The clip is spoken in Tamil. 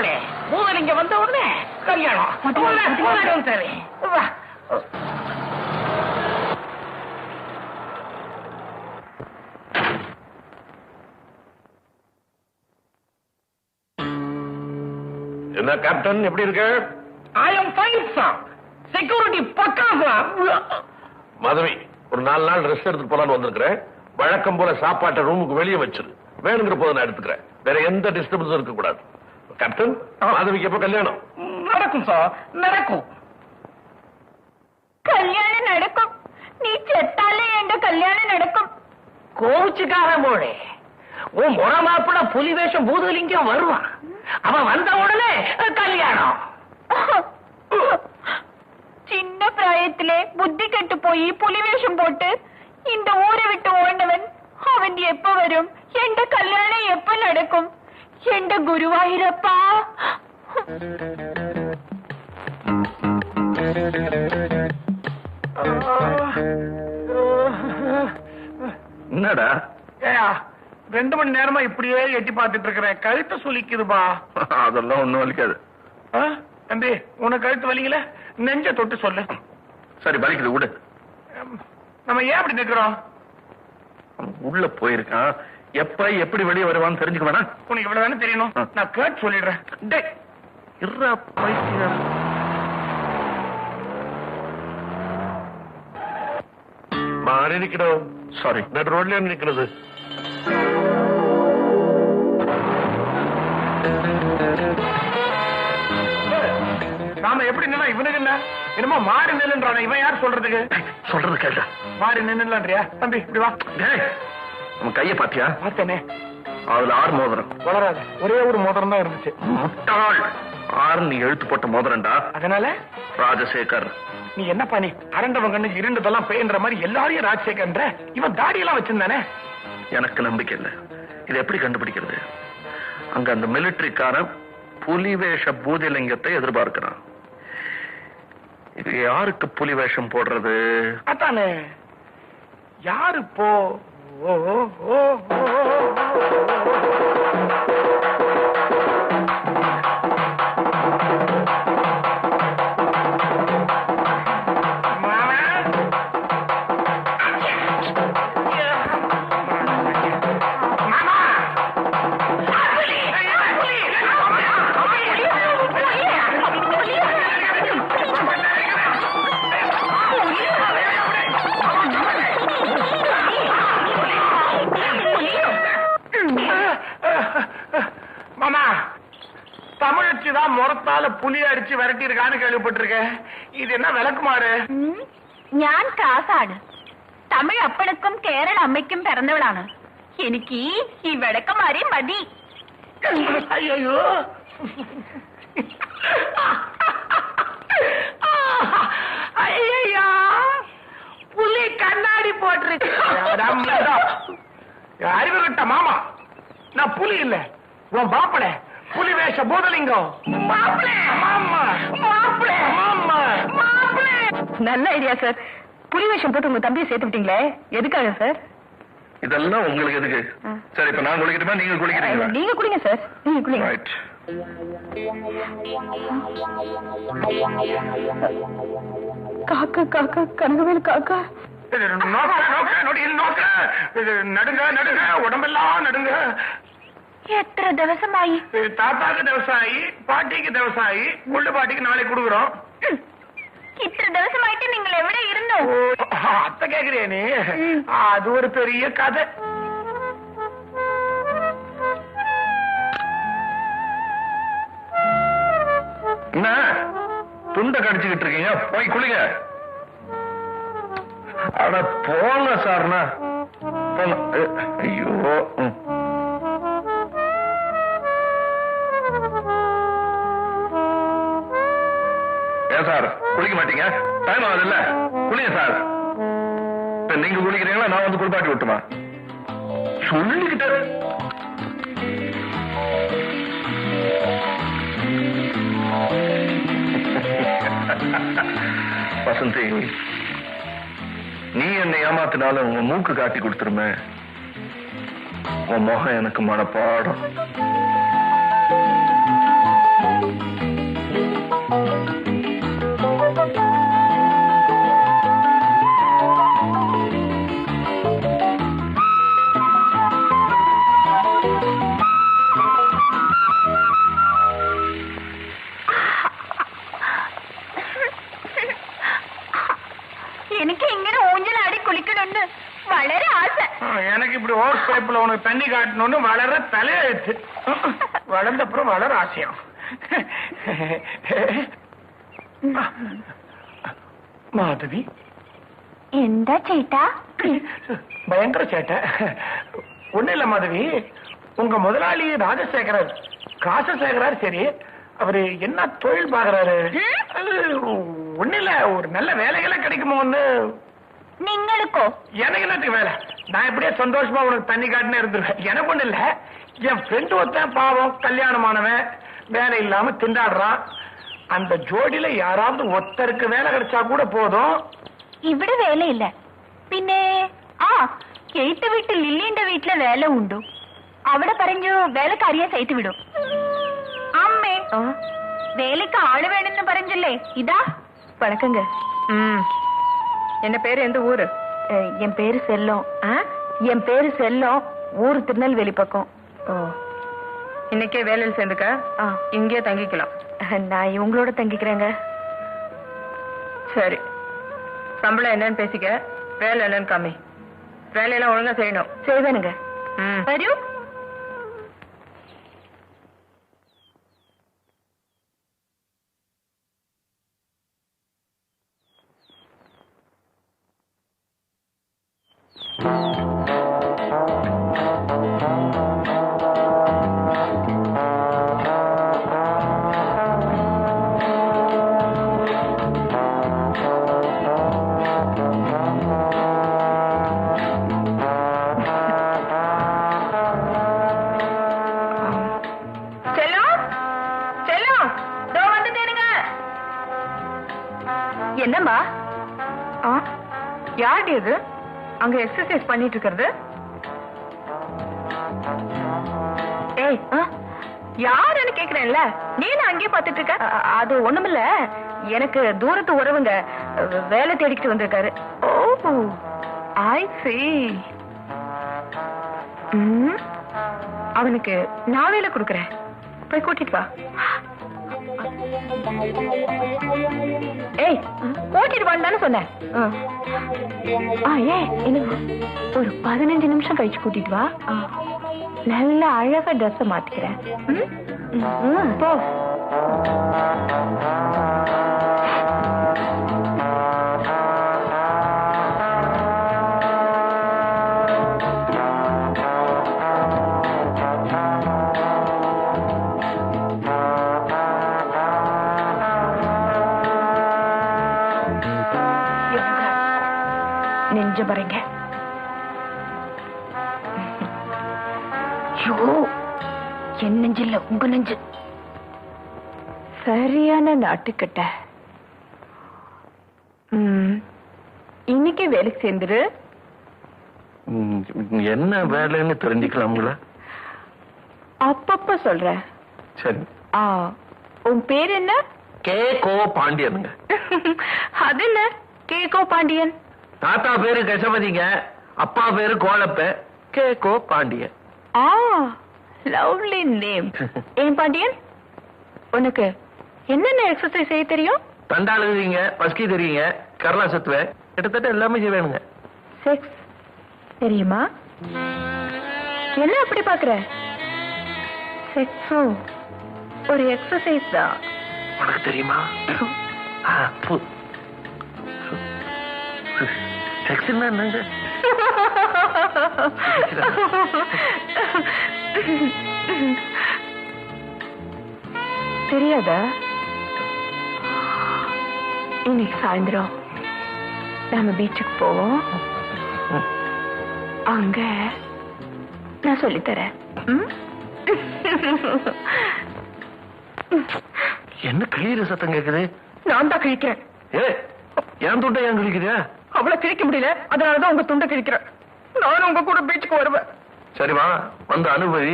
மோளே, பூதலிங்க வந்த உடனே கல்யாணம். சரி வா. என்ன கேப்டன், எப்படி இருக்கு? ஐ அம் ஃபைன் சார். செக்யூரிட்டி பக்கா சார். மாதவி, ஒரு 4 நாள் ரெஸ்ட் எடுத்துட்டு போலான்னு வந்திருக்கிறேன். வழக்கம் போல சாப்பாட்டை ரூமுக்கு வெளியே வச்சிரு. வேணுங்கிற போது நான் எடுத்துக்கிறேன். வேற எந்த டிஸ்டர்பன்ஸும் இருக்க கூடாது. கேப்டன், மாதவிக்கு எப்ப கல்யாணம்? நடக்கும் சார், நடக்கும். கல்யாணம் நடக்கும். நீ செத்தாலே எங்க கல்யாணம் நடக்கும். கோவிச்சுக்கார மோளே, உன் முறை மாப்பிள புலி வேஷம் பூதலிங்கம் வருவான். அவன் வந்த உடனே கல்யாணம். சின்ன பிராயத்திலே புத்தி கெட்டு போய் புலி வேஷம் போட்டு இந்த ஊரை விட்டு ஓடினவன் அவன் எப்ப வரும்? எந்த கல்யாணம் எப்ப நடக்கும்? எந்த குருவாயிரப்பா. என்னடா? 2 மணி நேரமா இப்படியே எட்டி பார்த்துட்டு இருக்கிறேன். கழுத்து சுலிக்குதுபா. அதெல்லாம் ஒண்ணும் வலிக்காது. தம்பி, உனக்கு கழுத்து வலிக்கல? நெஞ்ச தொட்டு சொல்லு. சரி, வலிக்குது விடு. நம்ம ஏன் அப்படி நிக்கிறோம்? உள்ள போயிருக்கான். எப்ப எப்படி வெளியே வருவான்னு தெரிஞ்சுக்க வேணா? உனக்கு இவ்வளவுதானே தெரியணும். நான் கேட்டு சொல்லிடுறேன். மாறி நிக்கணும். சாரி, நடு ரோட்ல நிக்கிறது. நாம எப்படி நின்னா இவனுக்கு என்ன? என்னமோ மாறி நில்லுன்றான. இவன் யார் சொல்றதுக்கு? சொல்றது கேட்டா மாறி நின்னுலான்றியா? தம்பி இப்படி வா. நம்ம கைய பாத்தியா? பார்த்தேனே. அதுல 6 மோதிரம். வளராத, ஒரே ஒரு மோதிரம் தான் இருந்துச்சு. முட்டாள். 6 நீ எழுத்து போட்ட மோதிரம்டா. அதனால ராஜசேகர். நீ என்னப்பா நீ அரண்டவன் கண்ணு இருண்டதெல்லாம் பேன்ற மாதிரி எல்லாரையும் ராஜசேகர்ன்ற. இவன் தாடியெல்லாம் வச்சிருந்தானே. எனக்கு நம்பிக்கை இல்லை. இது எப்படி கண்டுபிடிக்கிறது? அங்க அந்த மிலிட்டரிக்காரன் புலி வேஷ பூதலிங்கத்தை எதிர்பார்க்கிறான். இது யாருக்கு புலி வேஷம் போடுறது? அதானே. யாரு போ? ஓ ஓ ஓ முறத்தால புலி அடிச்சு விரட்டி இருக்கான்னு கேள்விப்பட்டிருக்கேன். இது என்ன விளக்குமாறு? ഞാൻ കാസാണ്. തമിഴ് അപ്പനക്കും കേരള അമ്മയ്ക്കും പിറന്നവളാണ്. എനിക്ക് ഈ വിളക്കമാരി മതി. ஐயோ, ஐயா, புலி கண்ணாடி போட்டிருக்கு. அறிவு கட்ட மாமா, நான் புலி இல்ல, உன் பாப்பட புலி வேஷ பூதலிங்கம். நல்ல ஐடியா சார். புலி வேஷம் போட்டு உங்க தம்பியை சேர்த்து விட்டீங்களே, எதுக்காக சார்? இதெல்லாம் உங்களுக்கு எதுக்கு? சரி, இப்ப நான் குளிக்கட்டுமா, நீங்க குளிக்கிறீங்களா? நீங்க குளிங்க சார், நீங்க குளிங்க. ரைட். காக்கா காக்கா கனகவேல் காக்கா. நடுங்க நடுங்க, உடம்பெல்லாம் நடுங்க. എത്ര ദിവസമായി? தாத்தாக்கு ദിവസമായി, பாட்டிக்கு ദിവസമായി, கொள்ளு பாட்டிக்கு நாளை கொடுக்குறோம். ഇത്ര ദിവസമായിട്ട് നിങ്ങൾ എവിടെ ഇരുന്നു? அத்தை கேக்குறியா நீ? அது ஒரு பெரிய கதை. என்ன துண்டை கடிச்சுக்கிட்டு இருக்கீங்க? போய் குளிங்க. அட போங்க சார்னா. ஐயோ, ஏன் சார் குளிக்க மாட்டீங்க? டைம் ஆகுது இல்ல, குளிங்க சார். நீங்க குளிக்கிறீங்களா, நான் வந்து குளிப்பாட்டி விட்டுமா? சொல்லிக்கிட்டு வசந்தி, நீ என்னை ஏமாத்தினாலும் உங்க மூக்கு காட்டி கொடுத்துருமே, உன் முகம் எனக்கு மனப்பாடம். தண்ணி காட்டணும்னு வளர தலையெழுத்து. வளர்ந்த அப்புறம் வளர ஆசையம். மாதவி, എന്താ ചേട്ടാ? பயங்கர சேட்டை. ஒண்ணு இல்ல மாதவி, உங்க முதலாளி ராஜசேகரர் காசசேகரார், சரி அவரு என்ன தொழில் பாக்குறாரு? ஒண்ணு இல்ல, ஒரு நல்ல வேலைகளை கிடைக்குமோன்னு. നിങ്ങൾക്കോ? எனக்கு என்னத்துக்கு வேலை? நான் எப்படியே சந்தோஷமா உனக்கு தண்ணி காட்டுன்னு இருந்துருவேன். எனக்கு ஒண்ணு இல்ல, என் ஃப்ரெண்டு ஒருத்தன் பாவம் கல்யாணமானவன் வேலை இல்லாம திண்டாடுறான். அந்த ஜோடியில யாராவது ஒருத்தருக்கு வேலை கிடைச்சா கூட போதும். ഇവിടെ വേലയില്ല. പിന്നെ ആ എഴുത്ത് വീട്ടിൽ ലില്ലിന്റെ വീട്ടിലെ വേല ഉണ്ടു. അവിടെ പറഞ്ഞു വേലക്കാരിയെ സൈറ്റ് വിടും. അമ്മേ, வேலைக்கு ஆளு வேணும்னு பறஞ்சல்லே, இதா வணக்கங்க. என்ன பேரு, எந்த ஊரு? என் பேரு செல்லம். என் பேரு செல்லம், ஊரு திருநெல்வேலி பக்கம். இன்னைக்கே வேலையில் சேர்ந்துக்க, இங்கே தங்கிக்கலாம். நான் இவங்களோட தங்கிக்கிறேங்க. சரி, சம்பளம் என்னன்னு பேசிக்க, வேலை என்னன்னு காமி. வேலையெல்லாம் ஒழுங்கா செய்யணும். செய்வேனுங்க. வரும். என்னம்மா? யாருடைய இது அங்க எக்ஸசைஸ் பண்ணிட்டு இருக்கிறது? ஏய், யாருன்னு கேக்குறேன்ல, நீ அங்கேயே பாத்துட்டு இருக்க? அது ஒண்ணுமில்ல, எனக்கு தூரத்து உறவுங்க வேலை தேடிக்கிட்டு வந்திருக்காரு. ஓ, ஐ see. அவனுக்கு நான் வேலை கொடுக்கறேன், போய் கூட்டிட்டு வா. ஏய், கூட்டிட்டு வான்னு சொன்னேன். ஏன் என்ன ஒரு 15 நிமிஷம் கழிச்சு கூட்டிட்டு வா. நல்ல அழகா ட்ரெஸ் மாத்திக்கிறேன். போ. நெஞ்ச பாருங்க. என் நெஞ்சு இல்ல, உங்க நெஞ்சு. சரியான நாட்டுக்கிட்ட. இன்னைக்கு வேலைக்கு சேர்ந்துரு. என்ன வேலைன்னு தெரிஞ்சுக்கலாம்ங்களா? அப்பப்ப சொல்றேன். சரி. உன் பேர் என்ன? கே கோ பாண்டியனுங்க. அது என்ன கே கோ பாண்டியன்? தாத்தா பேரு கசபதிங்க, அப்பா பேரு கோலப்ப, கே கோ பாண்டியன். Lovely name. ஏன் பாண்டியன், உனக்கு என்னென்ன எக்ஸசைஸ் செய்ய தெரியும்? தண்டால் எழுதிங்க, பஸ்கி தெரியுங்க, கரலா சத்துவேன், கிட்டத்தட்ட எல்லாமே செய்வேனுங்க. செக்ஸ் தெரியுமா? என்ன அப்படி பாக்குற? செக்ஸும் ஒரு எக்ஸசைஸ் தான். உனக்கு தெரியுமா? செக்ஸ்னா என்னங்க? தெரியாதா? இன்னைக்கு சாயந்தரம் நாம பீச்சுக்கு போவோம். அங்க நான் சொல்லித்தரேன். என்ன கிளியிற சத்தம் கேக்குது? நான் தான் கிழிக்கிறேன். என் துண்டை ஏன் கிழிக்கிறியா? அவளை கிழிக்க முடியல, அதனாலதான் உங்க துண்டை கிழிக்கிறேன். நானும் உங்க கூட பீச்சுக்கு வருவேன். சரிவா, வந்து அனுபவி.